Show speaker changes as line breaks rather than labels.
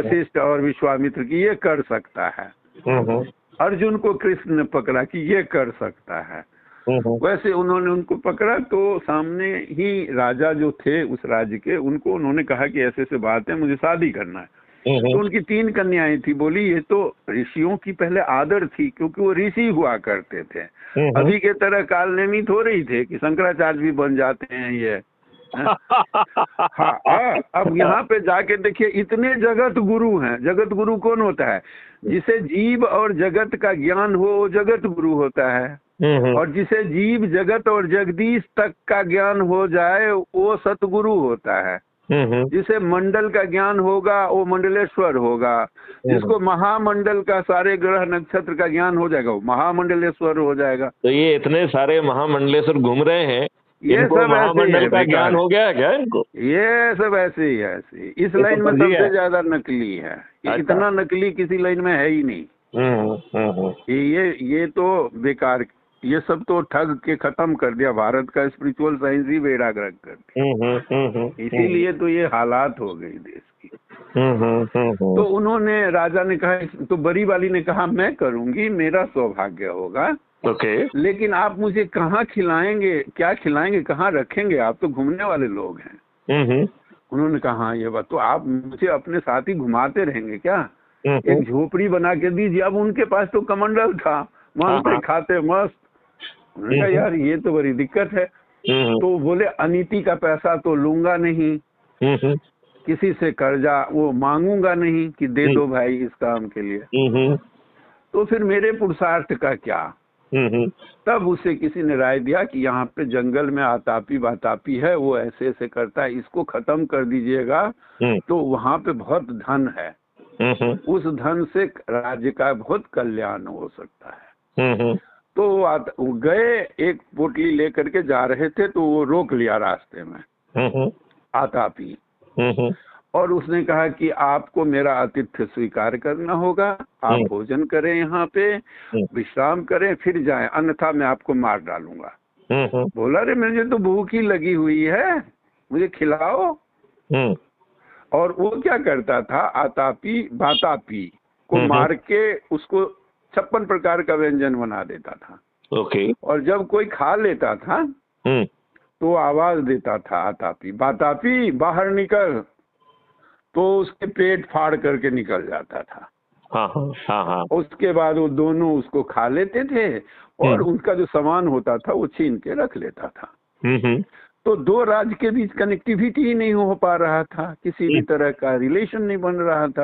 वशिष्ठ और विश्वामित्र की ये कर सकता है। अर्जुन को कृष्ण ने पकड़ा कि ये कर सकता है। वैसे उन्होंने उनको पकड़ा तो सामने ही राजा जो थे उस राज्य के, उनको उन्होंने कहा कि ऐसे ऐसे बात है, मुझे शादी करना है। तो उनकी 3 कन्याएं थी। बोली ये तो ऋषियों की पहले आदर थी, क्योंकि वो ऋषि हुआ करते थे। अभी के तरह कालनेमित हो रही थे कि शंकराचार्य भी बन जाते हैं ये। हाँ, अब यहाँ पे जाके देखिए इतने जगत गुरु हैं। जगत गुरु कौन होता है? जिसे जीव और जगत का ज्ञान हो वो जगत गुरु होता है, और जिसे जीव जगत और जगदीश तक का ज्ञान हो जाए वो सतगुरु होता है। जिसे मंडल का ज्ञान होगा वो मंडलेश्वर होगा। जिसको महामंडल का सारे ग्रह नक्षत्र का ज्ञान हो जाएगा वो महामंडलेश्वर हो जाएगा।
तो ये इतने सारे महामंडलेश्वर घूम रहे हैं,
ये सब
महामंडल का ज्ञान हो गया क्या इनको?
ये सब ऐसे ही है। इस लाइन में सबसे ज्यादा नकली है। इतना नकली किसी लाइन में है ही नहीं। ये तो बेकार, ये सब तो ठग के खत्म कर दिया भारत का स्पिरिचुअल साइंस ही बेड़ा गर्क कर दिया। इसीलिए तो ये हालात हो गई देश की। तो उन्होंने, राजा ने कहा, तो बड़ी वाली ने कहा मैं करूंगी, मेरा सौभाग्य होगा। लेकिन आप मुझे कहाँ खिलाएंगे, क्या खिलाएंगे, कहाँ रखेंगे? आप तो घूमने वाले लोग हैं। उन्होंने कहा हाँ ये बात तो, आप मुझे अपने साथ ही घुमाते रहेंगे क्या? एक झोपड़ी बना के दीजिए। अब उनके पास तो कमंडल था, वहां पे खाते मस्त। उन्होंने कहा यार ये तो बड़ी दिक्कत है। तो बोले अनीति का पैसा तो लूंगा नहीं, किसी से कर्जा वो मांगूंगा नहीं कि दे दो भाई इस काम के लिए। तो फिर मेरे पुरुषार्थ का क्या? तब उसे किसी ने राय दिया कि यहाँ पे जंगल में आतापी बातापी है, वो ऐसे ऐसे करता है, इसको खत्म कर दीजिएगा तो वहाँ पे बहुत धन है। उस धन से राज्य का बहुत कल्याण हो सकता है। तो वो गए, एक पोटली लेकर के जा रहे थे तो वो रोक लिया रास्ते में आतापी, और उसने कहा कि आपको मेरा आतिथ्य स्वीकार करना होगा, आप भोजन करें, यहाँ पे विश्राम करें, फिर जाएं, अन्यथा मैं आपको मार डालूंगा। बोला रे मुझे तो भूख ही लगी हुई है, मुझे खिलाओ। और वो क्या करता था, आतापी बातापी को मार के उसको 56 प्रकार का व्यंजन बना देता था। और जब कोई खा लेता था तो आवाज देता था आतापी बातापी बाहर निकल, तो उसके पेट फाड़ करके निकल जाता था। उसके बाद वो दोनों उसको खा लेते थे और उनका जो सामान होता था वो छीन के रख लेता था। तो 2 राज्य के बीच कनेक्टिविटी ही नहीं हो पा रहा था, किसी भी तरह का रिलेशन नहीं बन रहा था।